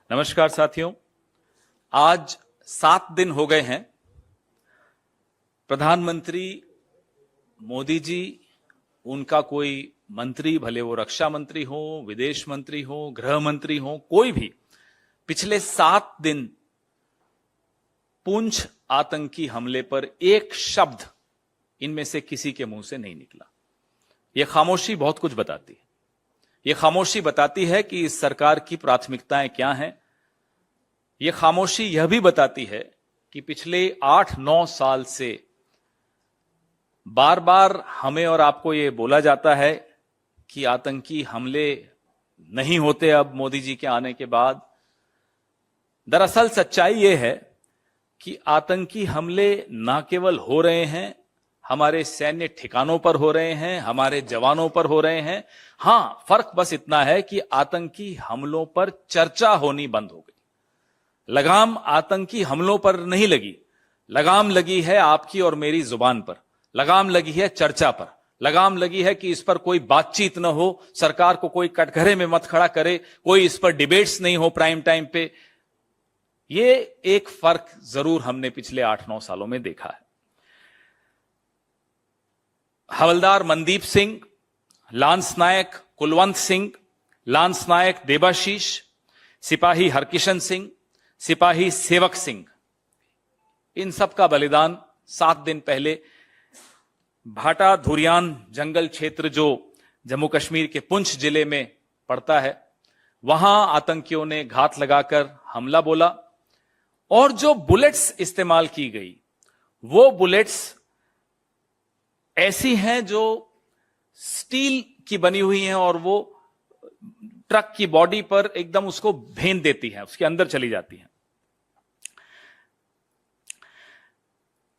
नमस्कार साथियों, आज 7 दिन हो गए हैं प्रधानमंत्री मोदी जी, उनका कोई मंत्री, भले वो रक्षा मंत्री हो, विदेश मंत्री हो, गृह मंत्री हो, कोई भी पिछले 7 दिन पुंछ आतंकी हमले पर एक शब्द इनमें से किसी के मुंह से नहीं निकला। यह खामोशी बहुत कुछ बताती है। यह खामोशी बताती है कि इस सरकार की प्राथमिकताएं क्या हैं। यह खामोशी यह भी बताती है कि पिछले 8-9 साल से बार बार हमें और आपको यह बोला जाता है कि आतंकी हमले नहीं होते अब मोदी जी के आने के बाद। दरअसल सच्चाई यह है कि आतंकी हमले न केवल हो रहे हैं, हमारे सैन्य ठिकानों पर हो रहे हैं, हमारे जवानों पर हो रहे हैं। हां, फर्क बस इतना है कि आतंकी हमलों पर चर्चा होनी बंद हो गई। लगाम आतंकी हमलों पर नहीं लगी, लगाम लगी है आपकी और मेरी जुबान पर, लगाम लगी है चर्चा पर, लगाम लगी है कि इस पर कोई बातचीत न हो, सरकार को कोई कटघरे में मत खड़ा करे, कोई इस पर डिबेट्स नहीं हो प्राइम टाइम पे। ये एक फर्क जरूर हमने पिछले 8-9 सालों में देखा है। हवलदार मनदीप सिंह, लांस नायक कुलवंत सिंह, लांस नायक देबाशीष, सिपाही हरकिशन सिंह, सिपाही सेवक सिंह, इन सब का बलिदान 7 दिन पहले भाटा धुरियान जंगल क्षेत्र जो जम्मू कश्मीर के पुंछ जिले में पड़ता है, वहां आतंकियों ने घात लगाकर हमला बोला और जो बुलेट्स इस्तेमाल की गई वो बुलेट्स ऐसी हैं जो स्टील की बनी हुई हैं और वो ट्रक की बॉडी पर एकदम उसको भेद देती हैं, उसके अंदर चली जाती हैं।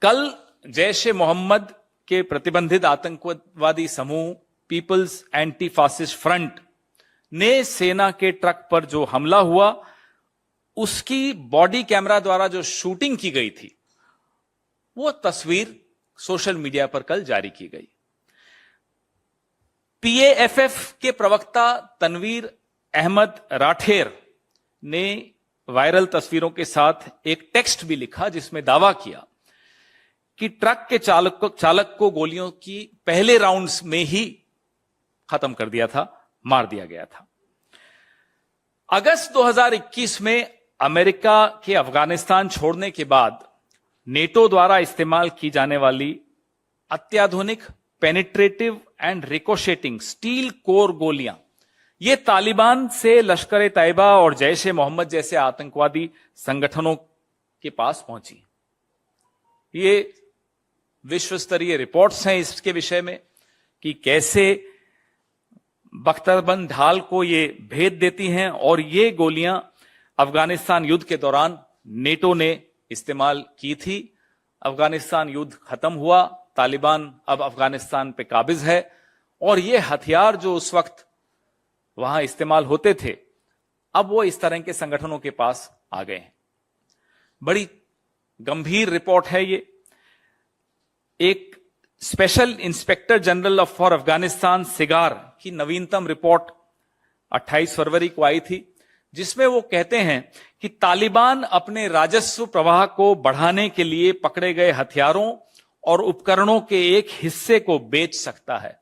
कल जैश ए मोहम्मद के प्रतिबंधित आतंकवादी समूह पीपल्स एंटी फासिस्ट फ्रंट ने सेना के ट्रक पर जो हमला हुआ, उसकी बॉडी कैमरा द्वारा जो शूटिंग की गई थी, वो तस्वीर सोशल मीडिया पर कल जारी की गई। पीएएफएफ के प्रवक्ता तनवीर अहमद राठेर ने वायरल तस्वीरों के साथ एक टेक्स्ट भी लिखा जिसमें दावा किया कि ट्रक के चालक को गोलियों की पहले राउंड्स में ही खत्म कर दिया था, मार दिया गया था। अगस्त 2021 में अमेरिका के अफगानिस्तान छोड़ने के बाद नेटो द्वारा इस्तेमाल की जाने वाली अत्याधुनिक पेनिट्रेटिव एंड रिकोशेटिंग स्टील कोर गोलियां ये तालिबान से लश्कर तैयबा और जैश ए मोहम्मद जैसे आतंकवादी संगठनों के पास पहुंची। ये विश्व स्तरीय रिपोर्ट्स हैं इसके विषय में कि कैसे बख्तरबंद ढाल को ये भेद देती हैं और ये गोलियां अफगानिस्तान युद्ध के दौरान नेटो ने इस्तेमाल की थी। अफगानिस्तान युद्ध खत्म हुआ, तालिबान अब अफगानिस्तान पे काबिज है और ये हथियार जो उस वक्त वहां इस्तेमाल होते थे, अब वो इस तरह के संगठनों के पास आ गए हैं। बड़ी गंभीर रिपोर्ट है ये। एक special inspector general for Afghanistan cigar की नवीनतम रिपोर्ट 28 फरवरी को आई थी, जिसमें वो कहते हैं कि तालिबान अपने राजस्व प्रवाह को बढ़ाने के लिए पकड़े गए हथियारों और उपकरणों के एक हिस्से को बेच सकता है।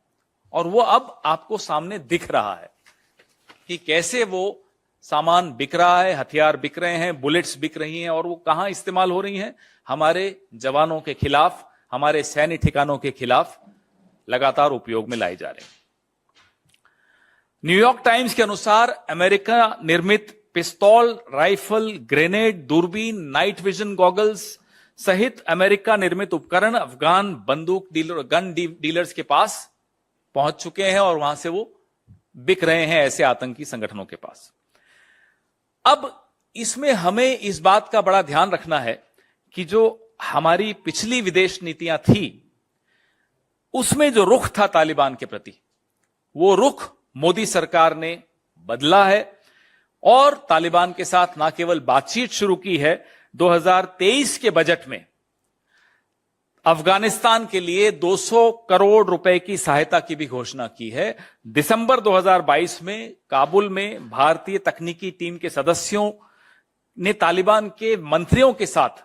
और वो अब आपको सामने दिख रहा है कि कैसे वो सामान बिक रहा है, हथियार बिक रहे हैं, बुलेट्स बिक रही हैं और वो कहां इस्तेमाल हो रही हैं? हमारे जवानों के खिलाफ, हमारे सैन्य ठिकानों के खिलाफ लगातार उपयोग में लाए जा रहे हैं। न्यूयॉर्क टाइम्स के अनुसार अमेरिका निर्मित पिस्तौल, राइफल, ग्रेनेड, दूरबीन, नाइट विजन गॉगल्स सहित अमेरिका निर्मित उपकरण अफगान बंदूक गन डीलर्स के पास पहुंच चुके हैं और वहां से वो बिक रहे हैं ऐसे आतंकी संगठनों के पास। अब इसमें हमें इस बात का बड़ा ध्यान रखना है कि जो हमारी पिछली विदेश नीतियां थी, उसमें जो रुख था तालिबान के प्रति, वो रुख मोदी सरकार ने बदला है और तालिबान के साथ न केवल बातचीत शुरू की है, 2023 के बजट में अफगानिस्तान के लिए 200 करोड़ रुपए की सहायता की भी घोषणा की है। दिसंबर 2022 में काबुल में भारतीय तकनीकी टीम के सदस्यों ने तालिबान के मंत्रियों के साथ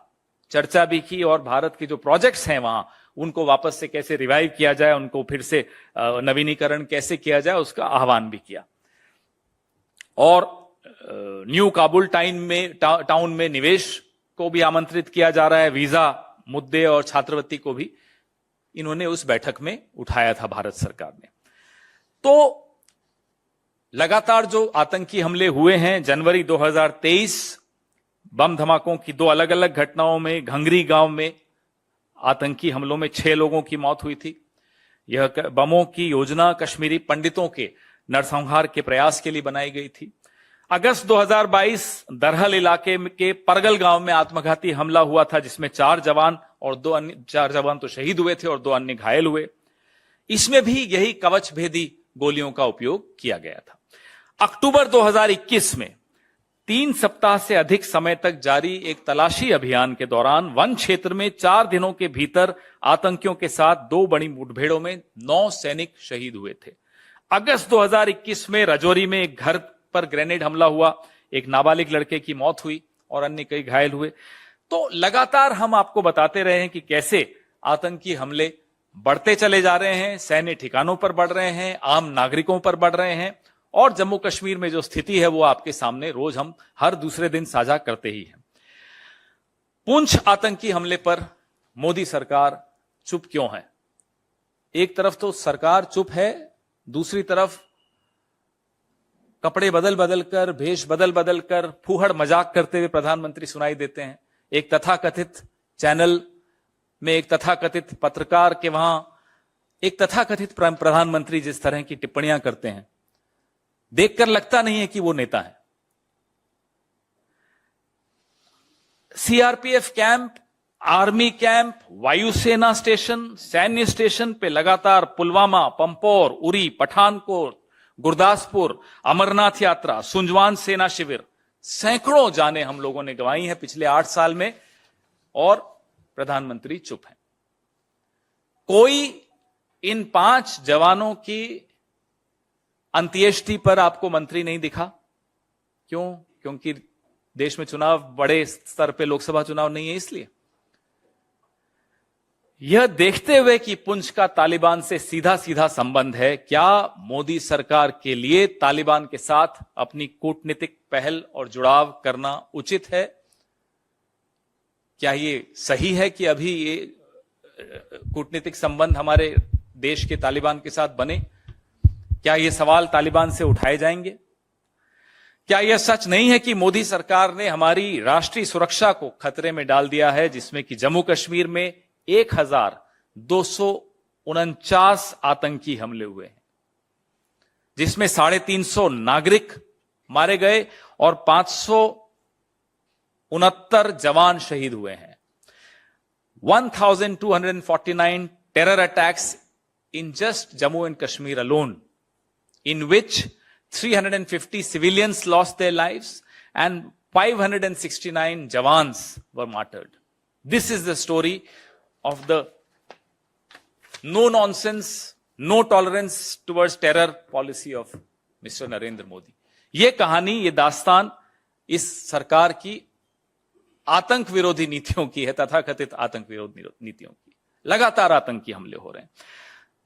चर्चा भी की और भारत के जो प्रोजेक्ट्स हैं वहां उनको वापस से कैसे रिवाइव किया जाए, उनको फिर से नवीनीकरण कैसे किया जाए, उसका आह्वान भी किया। और न्यू काबुल टाउन में निवेश को भी आमंत्रित किया जा रहा है। वीजा मुद्दे और छात्रवृत्ति को भी इन्होंने उस बैठक में उठाया था भारत सरकार ने। तो लगातार जो आतंकी हमले हुए हैं, जनवरी 2023 बम धमाकों की 2 अलग अलग घटनाओं में घंगरी गांव में आतंकी हमलों में 6 लोगों की मौत हुई थी। यह बमों की योजना कश्मीरी पंडितों के नरसंहार के प्रयास के लिए बनाई गई थी। अगस्त 2022 दरहल इलाके के परगल गांव में आत्मघाती हमला हुआ था, जिसमें 4 जवान तो शहीद हुए थे और 2 अन्य घायल हुए। इसमें भी यही कवच भेदी गोलियों का उपयोग किया गया था। अक्टूबर 2021 में 3 सप्ताह से अधिक समय तक जारी एक तलाशी अभियान के दौरान वन क्षेत्र में 4 दिनों के भीतर आतंकियों के साथ 2 बड़ी मुठभेड़ों में 9 सैनिक शहीद हुए थे। अगस्त 2021 में राजौरी में एक घर पर ग्रेनेड हमला हुआ, एक नाबालिग लड़के की मौत हुई और अन्य कई घायल हुए। तो लगातार हम आपको बताते रहे हैं कि कैसे आतंकी हमले बढ़ते चले जा रहे हैं, सैन्य ठिकानों पर बढ़ रहे हैं, आम नागरिकों पर बढ़ रहे हैं, और जम्मू कश्मीर में जो स्थिति है वो आपके सामने रोज हम हर दूसरे दिन साझा करते ही हैं। पुंछ आतंकी हमले पर मोदी सरकार चुप क्यों है? एक तरफ तो सरकार चुप है, दूसरी तरफ कपड़े बदल बदल कर, भेष बदल बदल कर, फूहड़ मजाक करते हुए प्रधानमंत्री सुनाई देते हैं। एक तथाकथित चैनल में एक तथाकथित पत्रकार के वहां एक तथाकथित प्रधानमंत्री जिस तरह की टिप्पणियां करते हैं, देखकर लगता नहीं है कि वो नेता है। सीआरपीएफ कैंप, आर्मी कैंप, वायुसेना स्टेशन, सैन्य स्टेशन पे लगातार पुलवामा, पंपोर, उरी, पठानकोट, गुरदासपुर, अमरनाथ यात्रा, सुंजवान सेना शिविर, सैकड़ों जानें हम लोगों ने गंवाई हैं पिछले 8 साल में, और प्रधानमंत्री चुप हैं। कोई इन 5 जवानों की अंत्येष्टि पर आपको मंत्री नहीं दिखा। क्यों? क्योंकि देश में चुनाव, बड़े स्तर पे लोकसभा चुनाव नहीं है, इसलिए। यह देखते हुए कि पुंछ का तालिबान से सीधा सीधा संबंध है, क्या मोदी सरकार के लिए तालिबान के साथ अपनी कूटनीतिक पहल और जुड़ाव करना उचित है? क्या ये सही है कि अभी ये कूटनीतिक संबंध हमारे देश के तालिबान के साथ बने? क्या ये सवाल तालिबान से उठाए जाएंगे? क्या यह सच नहीं है कि मोदी सरकार ने हमारी राष्ट्रीय सुरक्षा को खतरे में डाल दिया है, जिसमें कि जम्मू कश्मीर में 1249 आतंकी हमले हुए हैं, जिसमें 350 नागरिक मारे गए और 569 जवान शहीद हुए हैं। 1249 terror attacks in just Jammu and Kashmir alone, in which 350 civilians lost their lives and 569 jawans were martyred. This is the story of the no nonsense, no tolerance towards terror policy of Mr. Narendra Modi. ये कहानी, ये दास्तान इस सरकार की आतंक विरोधी नीतियों की है, तथाकथित आतंक विरोधी नीतियों की। लगातार आतंकी हमले हो रहे हैं।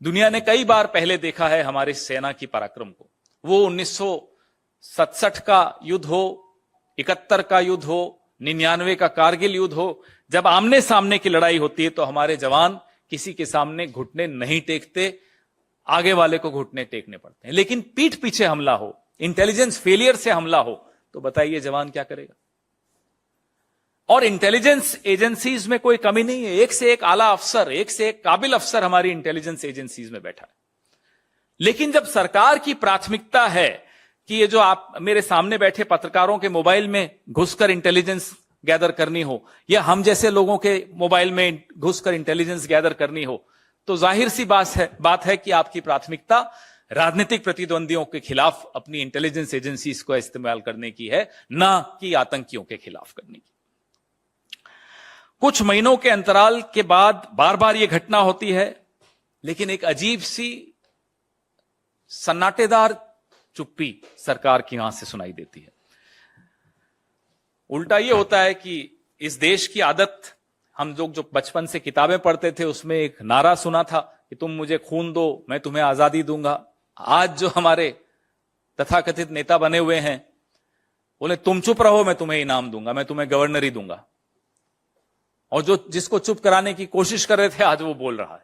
दुनिया ने कई बार पहले देखा है हमारी सेना की पराक्रम को। वो 1967 का युद्ध हो, 71 का युद्ध हो, 99 का कारगिल युद्ध हो, जब आमने सामने की लड़ाई होती है तो हमारे जवान किसी के सामने घुटने नहीं टेकते, आगे वाले को घुटने टेकने पड़ते हैं। लेकिन पीठ पीछे हमला हो, इंटेलिजेंस फेलियर से हमला हो, तो बताइए जवान क्या करेगा? और इंटेलिजेंस एजेंसीज में कोई कमी नहीं है, एक से एक आला अफसर, एक से एक काबिल अफसर हमारी इंटेलिजेंस एजेंसीज में बैठा है। लेकिन जब सरकार की प्राथमिकता है कि ये जो आप मेरे सामने बैठे पत्रकारों के मोबाइल में घुसकर इंटेलिजेंस गैदर करनी हो, या हम जैसे लोगों के मोबाइल में घुसकर इंटेलिजेंस गैदर करनी हो, तो जाहिर सी बात है कि आपकी प्राथमिकता राजनीतिक प्रतिद्वंदियों के खिलाफ अपनी इंटेलिजेंस एजेंसीज को इस्तेमाल करने की है, ना कि आतंकियों के खिलाफ करने की। कुछ महीनों के अंतराल के बाद बार बार यह घटना होती है, लेकिन एक अजीब सी सन्नाटेदार चुप्पी सरकार की वहां से सुनाई देती है। उल्टा ये होता है कि इस देश की आदत, हम लोग जो बचपन से किताबें पढ़ते थे उसमें एक नारा सुना था कि तुम मुझे खून दो मैं तुम्हें आजादी दूंगा। आज जो हमारे तथाकथित नेता बने हुए हैं बोले तुम चुप रहो मैं तुम्हें इनाम दूंगा, मैं तुम्हें गवर्नरी दूंगा। और जो जिसको चुप कराने की कोशिश कर रहे थे आज वो बोल रहा है,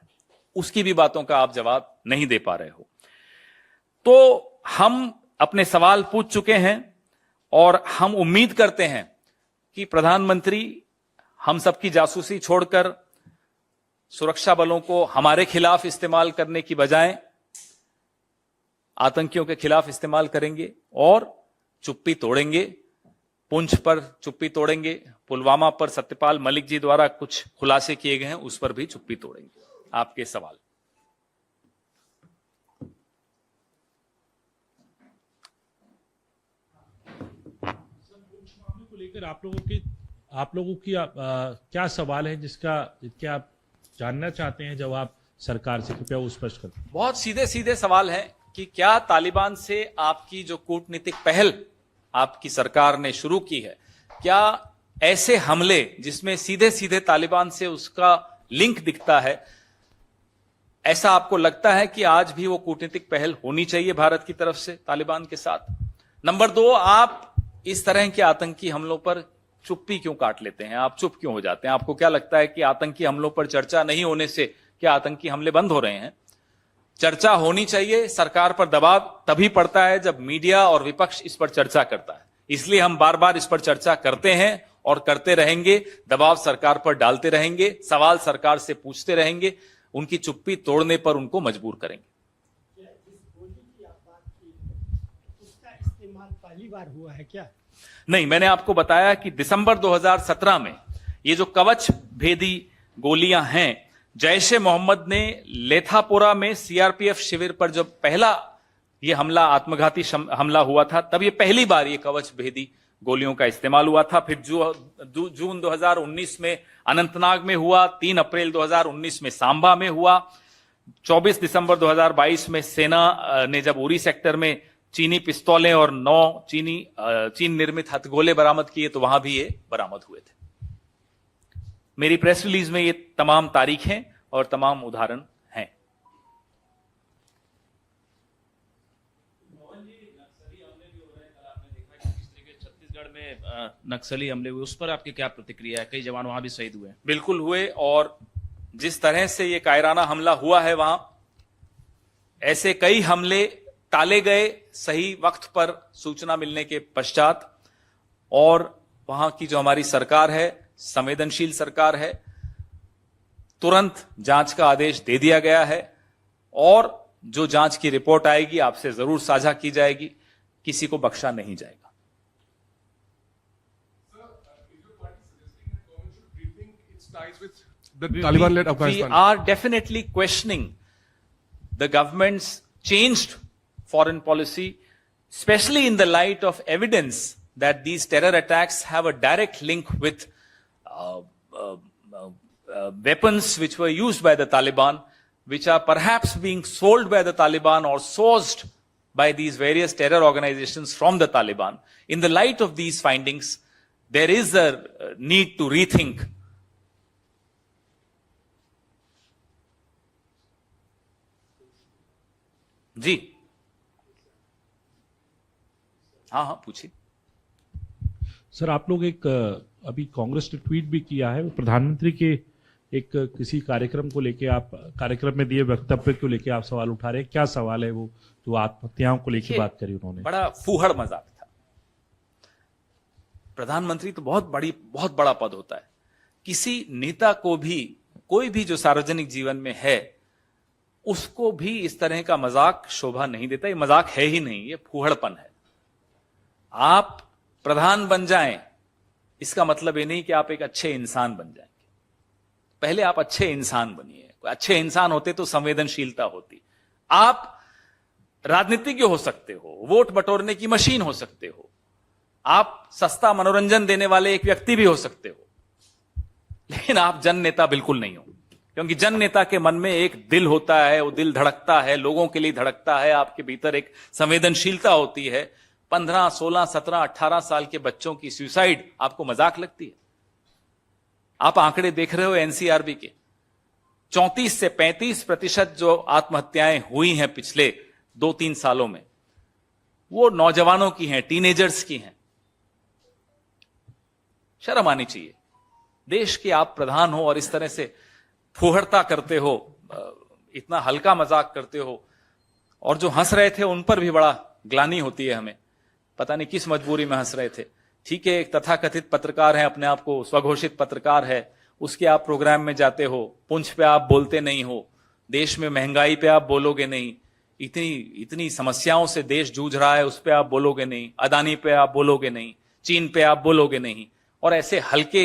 उसकी भी बातों का आप जवाब नहीं दे पा रहे हो। तो हम अपने सवाल पूछ चुके हैं और हम उम्मीद करते हैं कि प्रधानमंत्री हम सबकी जासूसी छोड़कर सुरक्षा बलों को हमारे खिलाफ इस्तेमाल करने की बजाय आतंकियों के खिलाफ इस्तेमाल करेंगे और चुप्पी तोड़ेंगे। पुंछ पर चुप्पी तोड़ेंगे, पुलवामा पर सत्यपाल मलिक जी द्वारा कुछ खुलासे किए गए हैं उस पर भी चुप्पी तोड़ेंगे। आपके सवाल। को लेकर आप लोगों की क्या सवाल है जिसके आप जानना चाहते हैं जब आप सरकार से, कृपया वो स्पष्ट करें। बहुत सीधे सीधे सवाल है कि क्या तालिबान से आपकी जो कूटनीतिक पहल आपकी सरकार ने शुरू की है, क्या ऐसे हमले जिसमें सीधे सीधे तालिबान से उसका लिंक दिखता है, ऐसा आपको लगता है कि आज भी वो कूटनीतिक पहल होनी चाहिए भारत की तरफ से तालिबान के साथ? नंबर 2, आप इस तरह के आतंकी हमलों पर चुप्पी क्यों काट लेते हैं? आप चुप क्यों हो जाते हैं? आपको क्या लगता है कि आतंकी हमलों पर चर्चा नहीं होने से क्या आतंकी हमले बंद हो रहे हैं? चर्चा होनी चाहिए। सरकार पर दबाव तभी पड़ता है जब मीडिया और विपक्ष इस पर चर्चा करता है। इसलिए हम बार बार इस पर चर्चा करते हैं और करते रहेंगे। दबाव सरकार पर डालते रहेंगे, सवाल सरकार से पूछते रहेंगे, उनकी चुप्पी तोड़ने पर उनको मजबूर करेंगे। उसका इस्तेमाल पहली बार हुआ है क्या? नहीं, मैंने आपको बताया कि दिसंबर 2017 में ये जो कवच भेदी गोलियां हैं, जैश ए मोहम्मद ने लेथापोरा में सीआरपीएफ शिविर पर जब पहला ये हमला, आत्मघाती हमला हुआ था, तब ये पहली बार ये कवच भेदी गोलियों का इस्तेमाल हुआ था। फिर जून 2019 में अनंतनाग में हुआ, 3 अप्रैल 2019 में सांबा में हुआ, 24 दिसंबर 2022 में सेना ने जब उरी सेक्टर में चीनी पिस्तौलें और 9 चीन निर्मित हथगोले बरामद किए तो वहां भी ये बरामद हुए थे। मेरी प्रेस रिलीज में ये तमाम तारीखें और तमाम उदाहरण हैं। छत्तीसगढ़ में नक्सली हमले हुए, उस पर आपकी क्या प्रतिक्रिया है? कई जवान वहां भी शहीद हुए। बिल्कुल हुए, और जिस तरह से ये कायराना हमला हुआ है वहां, ऐसे कई हमले टाले गए सही वक्त पर सूचना मिलने के पश्चात। और वहां की जो हमारी सरकार है, संवेदनशील सरकार है, तुरंत जांच का आदेश दे दिया गया है और जो जांच की रिपोर्ट आएगी आपसे जरूर साझा की जाएगी, किसी को बख्शा नहीं जाएगा। We are definitely questioning the government's changed foreign policy, especially in the light of evidence that these terror attacks have a direct link with weapons which were used by the Taliban, which are perhaps being sold by the Taliban or sourced by these various terror organizations from the Taliban. In the light of these findings, there is a need to rethink. जी हाँ पूछिए sir. आप लोग एक अभी कांग्रेस ने tweet भी किया है, प्रधानमंत्री के एक किसी कार्यक्रम को लेके, आप कार्यक्रम में दिए वक्तव्य को लेके आप सवाल उठा रहे हैं। क्या सवाल है वो जो आत्महत्याओं को लेके बात करी उन्होंने? बड़ा फूहड़ मजाक था। प्रधानमंत्री तो बहुत बड़ा पद होता है। किसी नेता को भी, कोई भी जो सार्वजनिक जीवन में है, उसको भी इस तरह का मजाक शोभा नहीं देता। ये मजाक है ही नहीं, ये फूहड़पन है। आप प्रधान बन जाएं इसका मतलब ये नहीं कि आप एक अच्छे इंसान बन जाएंगे। पहले आप अच्छे इंसान बनिए। अच्छे इंसान होते तो संवेदनशीलता होती। आप राजनीतिज्ञ हो सकते हो, वोट बटोरने की मशीन हो सकते हो, आप सस्ता मनोरंजन देने वाले एक व्यक्ति भी हो सकते हो, लेकिन आप जन नेता बिल्कुल नहीं हो। क्योंकि जन नेता के मन में एक दिल होता है, वो दिल धड़कता है, लोगों के लिए धड़कता है, आपके भीतर एक संवेदनशीलता होती है। 15, 16, 17, 18 साल के बच्चों की सुसाइड आपको मजाक लगती है? आप आंकड़े देख रहे हो एनसीआरबी के, 34 से 35% जो आत्महत्याएं हुई हैं पिछले 2-3 सालों में, वो नौजवानों की हैं, टीनेजर्स की हैं। शर्म आनी चाहिए। देश के आप प्रधान हो और इस तरह से फुहड़ता करते हो, इतना हल्का मजाक करते हो, और जो हंस रहे थे उन पर भी बड़ा ग्लानि होती है हमें। पता नहीं किस मजबूरी में हंस रहे थे। ठीक है, एक तथाकथित पत्रकार है, अपने आप को स्वघोषित पत्रकार है, उसके आप प्रोग्राम में जाते हो, पुंछ पे आप बोलते नहीं हो, देश में महंगाई पे आप बोलोगे नहीं, इतनी समस्याओं से देश जूझ रहा है उस पे आप बोलोगे नहीं, अदानी पे आप बोलोगे नहीं, चीन पे आप बोलोगे नहीं, और ऐसे हल्के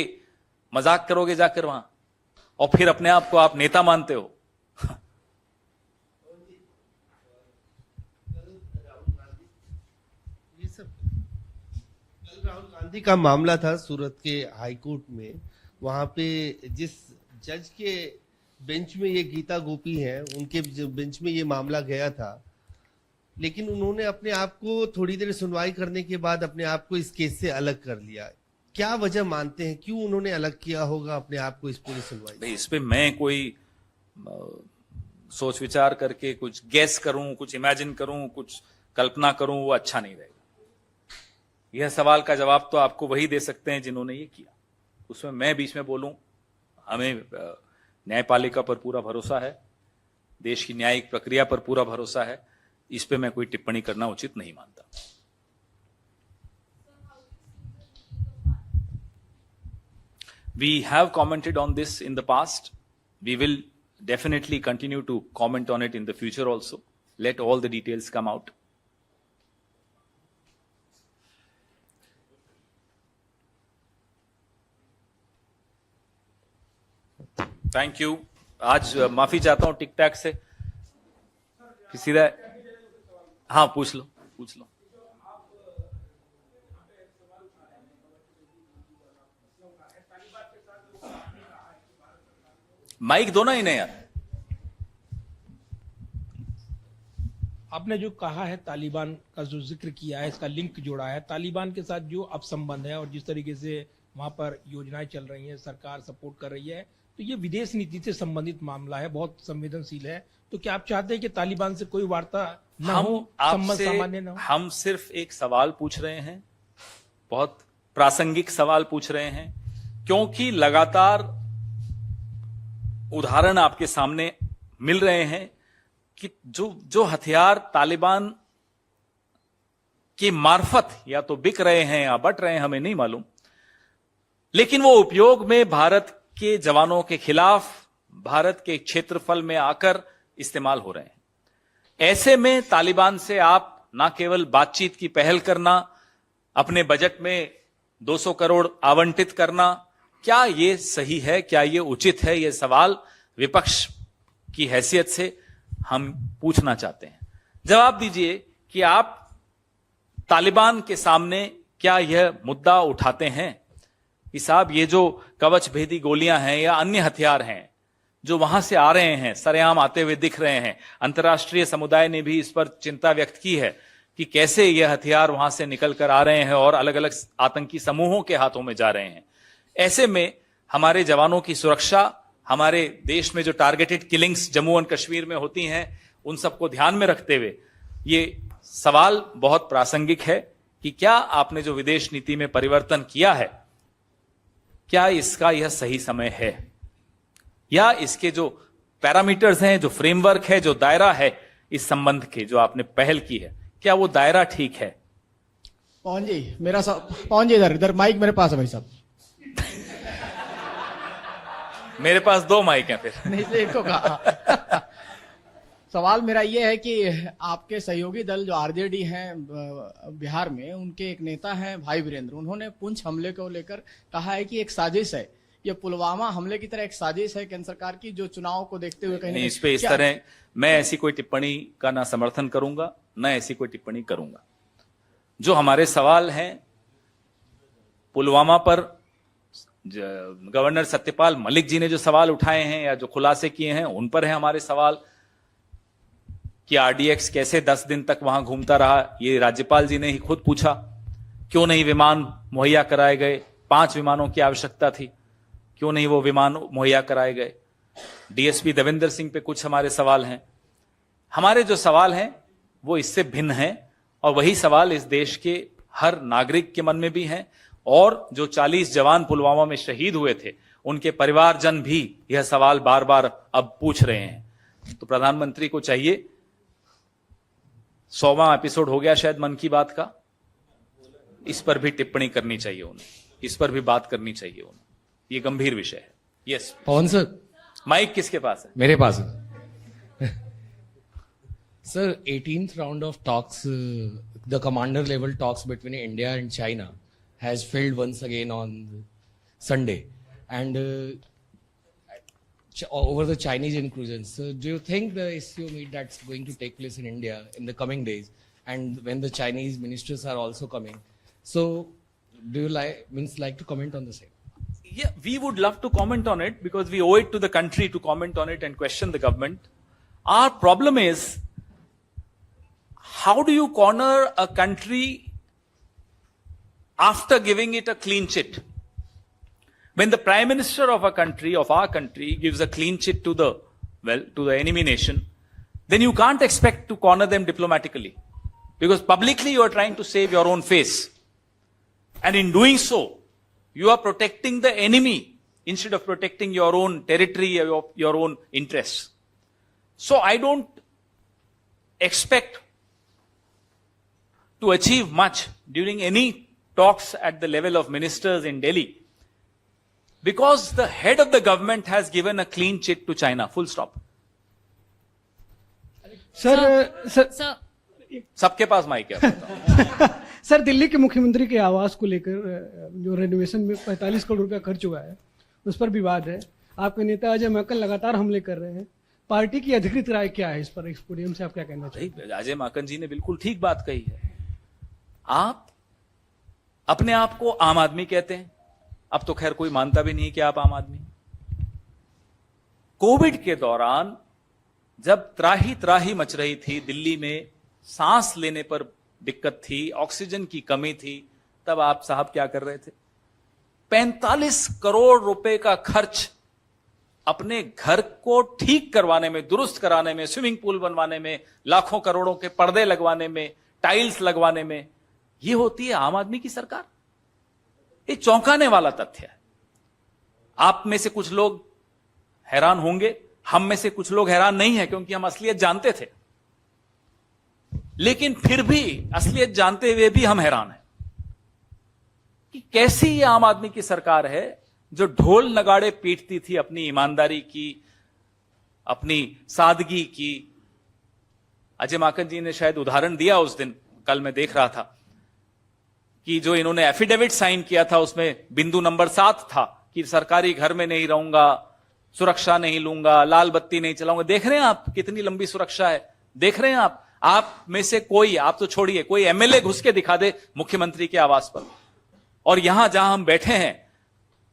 मजाक करोगे जाकर वहां, और फिर अपने आप को आप नेता मानते हो। ये सब कल राहुल गांधी का मामला था सूरत के हाई कोर्ट में। वहां पे जिस जज के बेंच में ये गीता गोपी हैं, उनके बेंच में ये मामला गया था, लेकिन उन्होंने अपने आप को थोड़ी देर सुनवाई करने के बाद अपने आप को इस केस से अलग कर लिया। क्या वजह मानते हैं, क्यों उन्होंने अलग किया होगा अपने आप को इस पूरी सुनवाई? भाई, इस पे मैं कोई सोच विचार करके कुछ गैस करूं, कुछ इमेजिन करूं, कुछ कल्पना करूं, वो अच्छा नहीं रहेगा। यह सवाल का जवाब तो आपको वही दे सकते हैं जिन्होंने ये किया। उसमें मैं बीच में बोलूं? हमें न्यायपालिका पर पूरा भरोसा है, देश की न्यायिक प्रक्रिया पर पूरा भरोसा है। इस पे मैं कोई टिप्पणी करना उचित नहीं मानता। We have commented on this in the past. We will definitely continue to comment on it in the future also. Let all the details come out. Thank you. आज माफी चाहता हूं टिक टैक से। सीधा हाँ, पूछ लो। माइक दो ना इन्हें यार। आपने जो कहा है, तालिबान का जो जिक्र किया है, इसका लिंक जोड़ा है तालिबान के साथ, जो अब संबंध है और जिस तरीके से वहां पर योजनाएं चल रही हैं, सरकार सपोर्ट कर रही है, तो ये विदेश नीति से संबंधित मामला है, बहुत संवेदनशील है। तो क्या आप चाहते हैं कि तालिबान से कोई वार्ता न हो, संबंध सामान्य न हो? हम सिर्फ एक सवाल पूछ रहे हैं, बहुत प्रासंगिक सवाल पूछ रहे हैं, क्योंकि लगातार उदाहरण आपके सामने मिल रहे हैं कि जो हथियार तालिबान की मार्फत या तो बिक रहे हैं या बट रहे हैं, हमें नहीं मालूम, लेकिन वो उपयोग में भारत के जवानों के खिलाफ भारत के क्षेत्रफल में आकर इस्तेमाल हो रहे हैं। ऐसे में तालिबान से आप ना केवल बातचीत की पहल करना, अपने बजट में 200 करोड़ आवंटित करना, क्या ये सही है, क्या ये उचित है? ये सवाल विपक्ष की हैसियत से हम पूछना चाहते हैं। जवाब दीजिए कि आप तालिबान के सामने क्या यह मुद्दा उठाते हैं कि साहब, ये जो कवच भेदी गोलियां हैं या अन्य हथियार हैं जो वहां से आ रहे हैं, सरेआम आते हुए दिख रहे हैं, अंतर्राष्ट्रीय समुदाय ने भी इस पर चिंता व्यक्त की है कि कैसे ये हथियार वहां से निकल कर आ रहे हैं और अलग अलग आतंकी समूहों के हाथों में जा रहे हैं। ऐसे में हमारे जवानों की सुरक्षा, हमारे देश में जो targeted killings Jammu and Kashmir में होती हैं, उन सबको ध्यान में रखते हुए ये सवाल बहुत प्रासंगिक है कि क्या आपने जो विदेश नीति में परिवर्तन किया है, क्या इसका यह सही समय है, या इसके जो पैरामीटर्स हैं, जो फ्रेमवर्क है, जो दायरा है इस संबंध के, जो आपने पहल की है, क्या वो दायरा ठीक है? पवन जी, मेरा पवन जी इधर माइक मेरे पास है भाई साहब। मेरे पास 2 माइक हैं फिर। नहीं से एक को कहा। सवाल मेरा ये है कि आपके सहयोगी दल जो आरजेडी हैं बिहार में, उनके एक नेता हैं भाई वीरेंद्र, उन्होंने पुंछ हमले को लेकर कहा है कि एक साजिश है, ये पुलवामा हमले की तरह एक साजिश है केंद्र सरकार की, जो चुनाव को देखते हुए कहीं नहीं, इस पे इस तरह मैं ऐसी कोई टिप्पणी का ना समर्थन करूंगा, ना ऐसी कोई टिप्पणी करूंगा। जो हमारे सवाल हैं पुलवामा पर, गवर्नर सत्यपाल मलिक जी ने जो सवाल उठाए हैं या जो खुलासे किए हैं, उन पर है हमारे सवाल। कि आरडीएक्स कैसे 10 दिन तक वहां घूमता रहा, ये राज्यपाल जी ने ही खुद पूछा। क्यों नहीं विमान मुहैया कराए गए? 5 विमानों की आवश्यकता थी, क्यों नहीं वो विमान मुहैया कराए गए? डीएसपी देवेंद्र सिंह पे कुछ हमारे सवाल हैं। हमारे जो सवाल हैं वो इससे भिन्न हैं, और वही सवाल इस देश के हर नागरिक के मन में भी हैं, और जो 40 जवान पुलवामा में शहीद हुए थे उनके परिवारजन भी यह सवाल बार बार अब पूछ रहे हैं। तो प्रधानमंत्री को चाहिए, 100वां एपिसोड हो गया शायद मन की बात का, इस पर भी टिप्पणी करनी चाहिए उन्हें, इस पर भी बात करनी चाहिए उन्हें। ये गंभीर विषय है। यस पवन सर, माइक किसके पास है? मेरे पास है sir. 18th round of talks, the commander level talks between India and China has failed once again on Sunday, and over the Chinese incursions. So do you think the SCO meet that's going to take place in India in the coming days, and when the Chinese ministers are also coming, so do you like to comment on the same? Yeah, we would love to comment on it because we owe it to the country to comment on it and question the government. Our problem is, how do you corner a country after giving it a clean chit? When the prime minister of our country gives a clean chit to the enemy nation, then you can't expect to corner them diplomatically, because publicly you are trying to save your own face. And in doing so, you are protecting the enemy instead of protecting your own territory or your own interests. So I don't expect to achieve much during any talks at the level of ministers in Delhi, because the head of the government has given a clean chit to China, full stop. Sir सबके पास mic है। Sir, Delhi के मुख्यमंत्री के आवास को लेकर जो renovation में 45 करोड़ रुपया खर्च हुआ है, उस पर विवाद है। आपके नेता अजय माकन लगातार हमले कर रहे हैं। पार्टी की अधिकृत राय क्या है इस पर? इस पोडियम से आप क्या कहना चाहिए? अजय माकन जी ने बिल्कुल ठीक बात कही है। आप अपने आप को आम आदमी कहते हैं, अब तो खैर कोई मानता भी नहीं कि आप आम आदमी। कोविड के दौरान जब त्राही त्राही मच रही थी दिल्ली में, सांस लेने पर दिक्कत थी, ऑक्सीजन की कमी थी, तब आप साहब क्या कर रहे थे? 45 करोड़ रुपए का खर्च अपने घर को ठीक करवाने में, दुरुस्त कराने में, स्विमिंग पूल बनवाने में, लाखों करोड़ों के पर्दे लगवाने में, टाइल्स लगवाने में। यह होती है आम आदमी की सरकार। ये चौंकाने वाला तथ्य है। आप में से कुछ लोग हैरान होंगे, हम में से कुछ लोग हैरान नहीं है, क्योंकि हम असलियत जानते थे। लेकिन फिर भी असलियत जानते हुए भी हम हैरान हैं कि कैसी ये आम आदमी की सरकार है जो ढोल नगाड़े पीटती थी अपनी ईमानदारी की, अपनी सादगी की। अजय माकन जी ने शायद उदाहरण दिया उस दिन, कल मैं देख रहा था कि जो इन्होंने एफिडेविट साइन किया था उसमें बिंदु नंबर 7 था कि सरकारी घर में नहीं रहूंगा, सुरक्षा नहीं लूंगा, लाल बत्ती नहीं चलाऊंगा। देख रहे हैं आप कितनी लंबी सुरक्षा है? देख रहे हैं आप में से कोई, आप तो छोड़िए, कोई एमएलए घुस के दिखा दे मुख्यमंत्री के आवास पर। और यहां जहां हम बैठे हैं,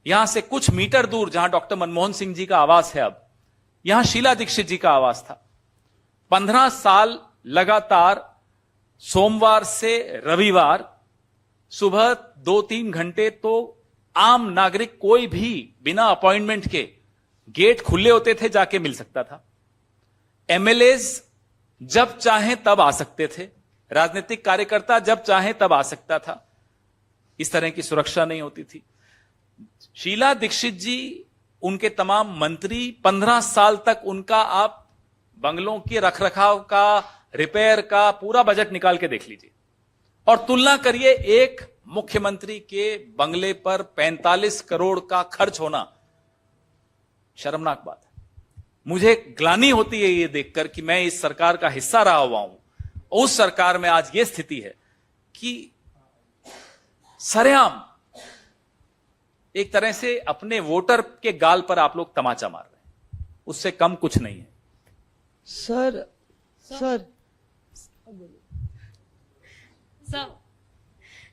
यहां से कुछ मीटर दूर जहां डॉक्टर मनमोहन सिंह जी का आवास है, अब यहां शीला दीक्षित जी का आवास था। 15 साल लगातार सोमवार से रविवार सुबह 2-3 घंटे तो आम नागरिक कोई भी बिना अपॉइंटमेंट के गेट खुले होते थे, जाके मिल सकता था। एमएलएज जब चाहें तब आ सकते थे, राजनीतिक कार्यकर्ता जब चाहें तब आ सकता था। इस तरह की सुरक्षा नहीं होती थी। शीला दीक्षित जी, उनके तमाम मंत्री, 15 साल तक उनका आप बंगलों के रखरखाव का, रिपेयर का पूरा बजट निकाल के देख लीजिए और तुलना करिए एक मुख्यमंत्री के बंगले पर 45 करोड़ का खर्च होना। शर्मनाक बात है। मुझे ग्लानि होती है ये देखकर कि मैं इस सरकार का हिस्सा रहा हुआ हूं। उस सरकार में आज ये स्थिति है कि सरेआम एक तरह से अपने वोटर के गाल पर आप लोग तमाचा मार रहे हैं, उससे कम कुछ नहीं है। Sir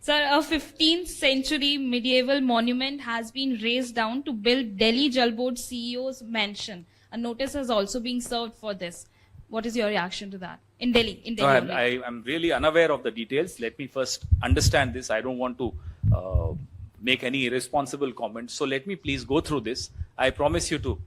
Sir, a 15th century medieval monument has been razed down to build Delhi Jal Board CEO's mansion. A notice has also been served for this. What is your reaction to that? in Delhi. In No, Delhi. only. I am really unaware of the details. Let me first understand this. I don't want to make any irresponsible comments. So let me please go through this. I promise you to,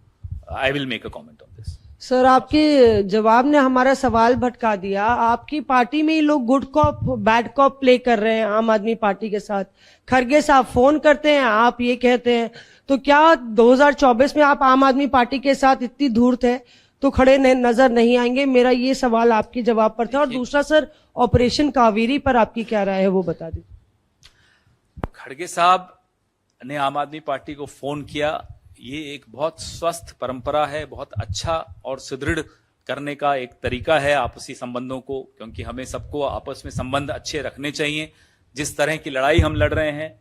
I will make a comment on this. Sir, आपके जवाब ने हमारा सवाल भटका दिया। आपकी party में ही लोग good cop bad cop play कर रहे हैं आम आदमी पार्टी के साथ। खरगे साहब फोन करते हैं, आप ये कहते हैं, तो क्या 2024 में आप आम आदमी पार्टी के साथ इतनी धूर्त है तो खड़े नजर नहीं आएंगे? मेरा ये सवाल आपके जवाब पर था। और दूसरा सर, ऑपरेशन कावेरी पर आपकी क्या राय है वो बता दीजिए। खड़गे साहब ने आम आदमी पार्टी को फोन किया, ये एक बहुत स्वस्थ परंपरा है, बहुत अच्छा और सुदृढ़ करने का एक तरीका है आपसी संबंधों को, क्योंकि हमें सबको आपस में संबंध अच्छे रखने चाहिए जिस तरह की लड़ाई हम लड़ रहे हैं।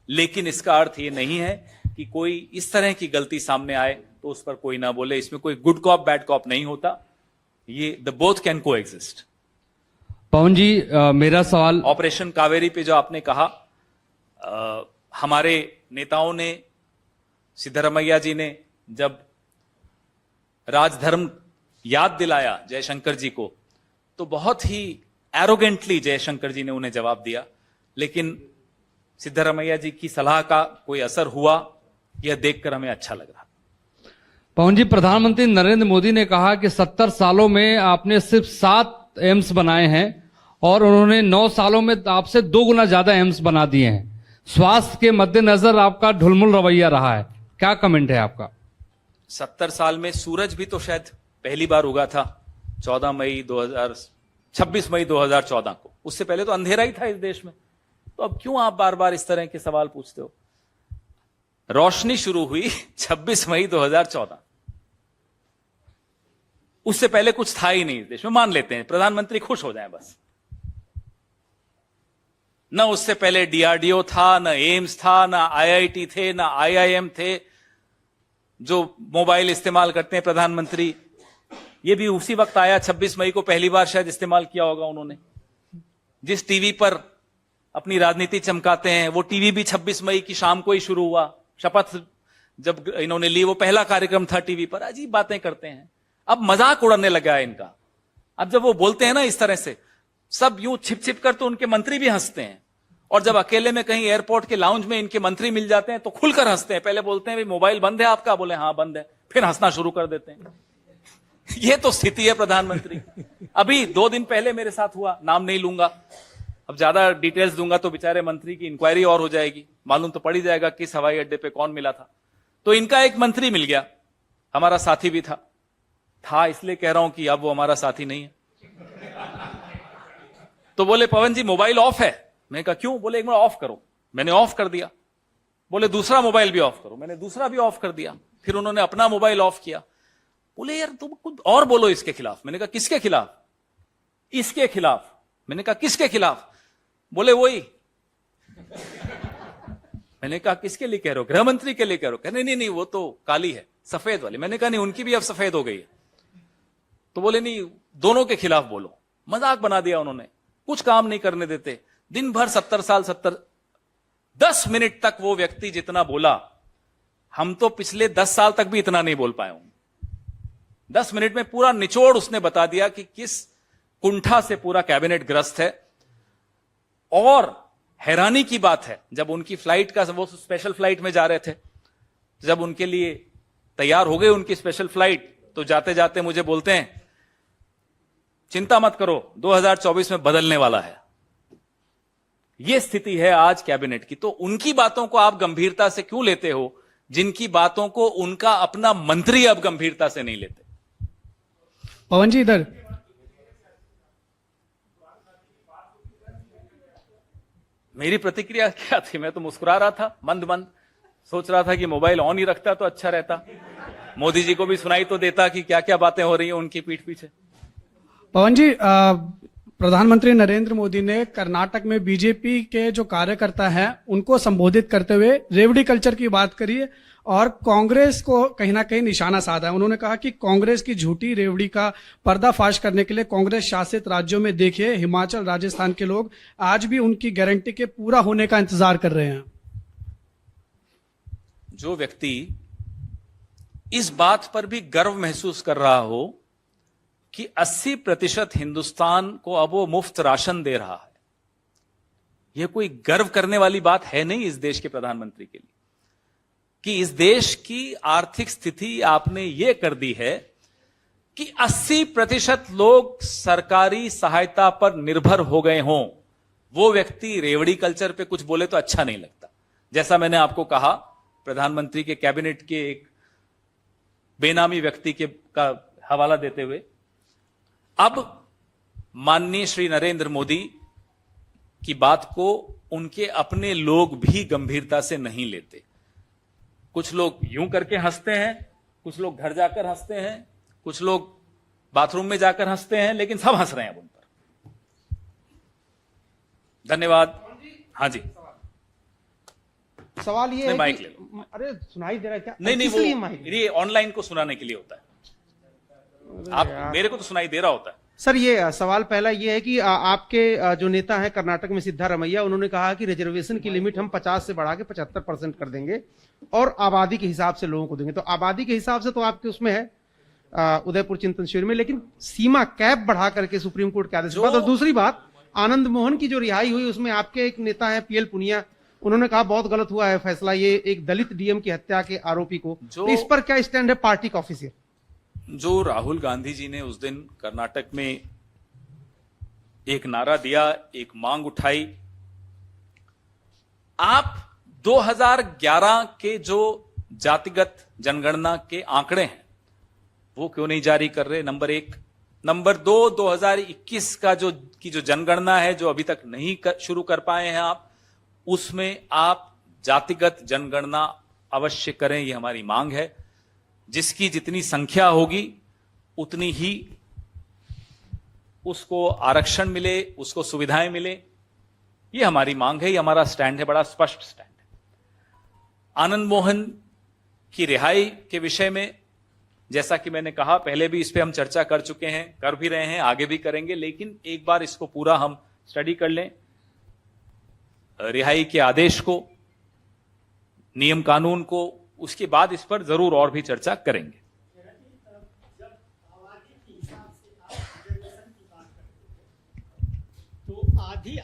लेकिन इसका अर्थ ये नहीं है कि कोई इस तरह की गलती सामने आए तो उस पर कोई ना बोले। इसमें कोई गुड कॉप बैड कॉप नहीं होता, ये द बोथ कैन को एग्जिस्ट। पवन जी, मेरा सवाल ऑपरेशन कावेरी पे जो आपने कहा, हमारे नेताओं ने, सिद्धरमैया जी ने जब राजधर्म याद दिलाया जयशंकर जी को, तो बहुत ही एरोगेंटली जयशंकर जी ने उन्हें जवाब दिया। लेकिन सिद्धरमैया जी की सलाह का कोई असर हुआ, यह देखकर हमें अच्छा लग रहा। पवन जी, प्रधानमंत्री नरेंद्र मोदी ने कहा कि 70 सालों में आपने सिर्फ 7 एम्स बनाए हैं और उन्होंने 9 सालों में आपसे 2 गुना ज्यादा एम्स बना दिए हैं। स्वास्थ्य के मद्देनजर आपका ढुलमुल रवैया रहा है, क्या कमेंट है आपका? 70 साल में सूरज भी तो शायद पहली बार उगा था 26 मई 2014 को। उससे पहले तो अंधेरा ही था इस देश में। तो अब क्यों आप बार बार इस तरह के सवाल पूछते हो? रोशनी शुरू हुई 26 मई 2014, उससे पहले कुछ था ही नहीं इस देश में। मान लेते हैं प्रधानमंत्री खुश हो जाएं बस। न उससे पहले डीआरडीओ था, न एम्स था, न आईआईटी थे, न आईआईएम थे। जो मोबाइल इस्तेमाल करते हैं प्रधानमंत्री, ये भी उसी वक्त आया 26 मई को पहली बार शायद इस्तेमाल किया होगा उन्होंने। जिस टीवी पर अपनी राजनीति चमकाते हैं वो टीवी भी 26 मई की शाम को ही शुरू हुआ। शपथ जब इन्होंने ली वो पहला कार्यक्रम था टीवी पर। अजीब बातें करते हैं। अब मजाक उड़ाने लगा है इनका। अब जब वो बोलते हैं ना इस तरह से, सब यूं छिप छिप कर, तो उनके मंत्री भी हंसते हैं। और जब अकेले में कहीं एयरपोर्ट के लाउंज में इनके मंत्री मिल जाते हैं तो खुलकर हंसते हैं। पहले बोलते हैं भाई मोबाइल बंद है आपका, बोले हाँ बंद है, फिर हंसना शुरू कर देते हैं। ये तो स्थिति है प्रधानमंत्री। अभी 2 दिन पहले मेरे साथ हुआ, नाम नहीं लूंगा, अब ज्यादा डिटेल्स दूंगा तो बेचारे मंत्री की इंक्वायरी और हो जाएगी, मालूम तो पड़ ही जाएगा किस हवाई अड्डे पे कौन मिला था। तो इनका एक मंत्री मिल गया, हमारा साथी भी था इसलिए कह रहा हूं कि अब वो हमारा साथी नहीं है। तो बोले पवन जी मोबाइल ऑफ है। मैंने कहा क्यों? बोले एक बार ऑफ करो। मैंने ऑफ कर दिया। बोले दूसरा मोबाइल भी ऑफ करो। मैंने दूसरा भी ऑफ कर दिया। फिर उन्होंने अपना मोबाइल ऑफ किया। बोले यार तुम कुछ और बोलो इसके खिलाफ। मैंने कहा किसके खिलाफ? इसके खिलाफ। मैंने कहा किसके खिलाफ? बोले वही। मैंने कहा किसके लिए कह रहे हो? गृह मंत्री के लिए कह रहे हो? कहने नहीं वो तो काली है, सफेद वाली। मैंने कहा नहीं उनकी भी अब सफेद हो गई है। तो बोले नहीं दोनों के खिलाफ बोलो। मजाक बना दिया उन्होंने, कुछ काम नहीं करने देते। दिन भर 70 साल 10 मिनट तक वो व्यक्ति जितना बोला, हम तो पिछले 10 साल तक भी इतना नहीं बोल पाए होंगे। 10 मिनट में पूरा निचोड़ उसने बता दिया कि किस कुंठा से पूरा कैबिनेट ग्रस्त है। और हैरानी की बात है, जब उनकी फ्लाइट का, वो स्पेशल फ्लाइट में जा रहे थे, जब उनके लिए तैयार हो गए उनकी स्पेशल फ्लाइट, तो जाते जाते मुझे बोलते हैं चिंता मत करो 2024 में बदलने वाला है। यह स्थिति है आज कैबिनेट की। तो उनकी बातों को आप गंभीरता से क्यों लेते हो जिनकी बातों को उनका अपना मंत्री अब गंभीरता से नहीं लेते? पवन जी इधर। मेरी प्रतिक्रिया क्या थी? मैं तो मुस्कुरा रहा था मंद मंद, सोच रहा था कि मोबाइल ऑन ही रखता तो अच्छा रहता, मोदी जी को भी सुनाई तो देता कि क्या क्या बातें हो रही हैं उनकी पीठ पीछे। पवन जी, प्रधानमंत्री नरेंद्र मोदी ने कर्नाटक में बीजेपी के जो कार्यकर्ता हैं उनको संबोधित करते हुए रेवड़ी कल्चर की बात करी है और कांग्रेस को कहीं ना कहीं निशाना साधा है। उन्होंने कहा कि कांग्रेस की झूठी रेवड़ी का पर्दाफाश करने के लिए कांग्रेस शासित राज्यों में देखिए हिमाचल राजस्थान के लोग आज भी उनकी गारंटी के पूरा होने का इंतजार कर रहे हैं। जो व्यक्ति इस बात पर भी गर्व महसूस कर रहा हो कि 80% हिंदुस्तान को अब वो मुफ्त राशन दे रहा है। यह कोई गर्व करने वाली बात है नहीं इस देश के प्रधानमंत्री के लिए कि इस देश की आर्थिक स्थिति आपने ये कर दी है कि 80% लोग सरकारी सहायता पर निर्भर हो गए हों। वो व्यक्ति रेवड़ी कल्चर पे कुछ बोले तो अच्छा नहीं लगता। जैसा मैंने आपको कहा, प्रधानमंत्री के कैबिनेट के एक बेनामी व्यक्ति का हवाला देते हुए, अब माननीय श्री नरेंद्र मोदी की बात को उनके अपने लोग भी गंभीरता से नहीं लेते। कुछ लोग यूं करके हंसते हैं, कुछ लोग घर जाकर हंसते हैं, कुछ लोग बाथरूम में जाकर हंसते हैं, लेकिन सब हंस रहे हैं अब उन पर। धन्यवाद। हाँ जी, सवाल ये है माइक कि ले लो। अरे सुनाई दे रहा है क्या? नहीं, इसलिए वो माइक ये ऑनलाइन को सुनाने के लिए होता है। आप मेरे को तो सुनाई दे रहा होता है। सर, ये सवाल पहला ये है कि आपके जो नेता हैं कर्नाटक में सिद्धारमैया, उन्होंने कहा कि रिजर्वेशन की लिमिट हम 50 से बढ़ा के 75% कर देंगे और आबादी के हिसाब से लोगों को देंगे। तो आबादी के हिसाब से तो आपके उसमें है उदयपुर चिंतन शिविर में, लेकिन सीमा कैप बढ़ा करके सुप्रीम कोर्ट के आदेश के बाद। और दूसरी बात, आनंद मोहन की जो रिहाई हुई उसमें आपके एक नेता है PL पुनिया, उन्होंने कहा बहुत गलत हुआ है फैसला, ये एक दलित DM की हत्या के आरोपी को। तो इस पर क्या स्टैंड है पार्टी का ऑफिशियल? जो राहुल गांधी जी ने उस दिन कर्नाटक में एक नारा दिया, एक मांग उठाई, आप 2011 के जो जातिगत जनगणना के आंकड़े हैं वो क्यों नहीं जारी कर रहे? नंबर 1। नंबर 2, 2021 का जो जनगणना है जो अभी तक नहीं शुरू कर पाए हैं आप, उसमें आप जातिगत जनगणना अवश्य करें, ये हमारी मांग है। जिसकी जितनी संख्या होगी उतनी ही उसको आरक्षण मिले, उसको सुविधाएं मिले, ये हमारी मांग है, ये हमारा स्टैंड है, बड़ा स्पष्ट स्टैंड है। आनंद मोहन की रिहाई के विषय में जैसा कि मैंने कहा, पहले भी इस पे हम चर्चा कर चुके हैं, कर भी रहे हैं, आगे भी करेंगे, लेकिन एक बार इसको पूरा हम स्टडी कर लें, रिहाई के आदेश को, नियम कानून को, उसके बाद इस पर जरूर और भी चर्चा करेंगे। तो आधी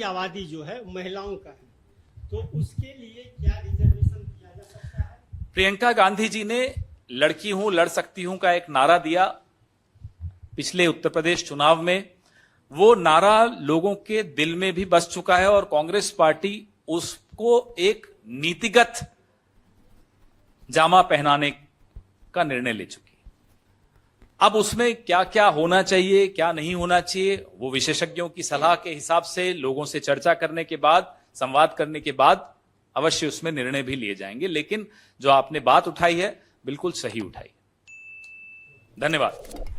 आबादी जो है महिलाओं का है, तो उसके लिए क्या रिजर्वेशन किया जा सकता है? प्रियंका गांधी जी ने लड़की हूं लड़ सकती हूं का एक नारा दिया पिछले उत्तर प्रदेश चुनाव में। वो नारा लोगों के दिल में भी बस चुका है और कांग्रेस पार्टी उसको एक नीतिगत जामा पहनाने का निर्णय ले चुकी है। अब उसमें क्या क्या होना चाहिए, क्या नहीं होना चाहिए, वो विशेषज्ञों की सलाह के हिसाब से लोगों से चर्चा करने के बाद, संवाद करने के बाद अवश्य उसमें निर्णय भी लिए जाएंगे। लेकिन जो आपने बात उठाई है बिल्कुल सही उठाई। धन्यवाद।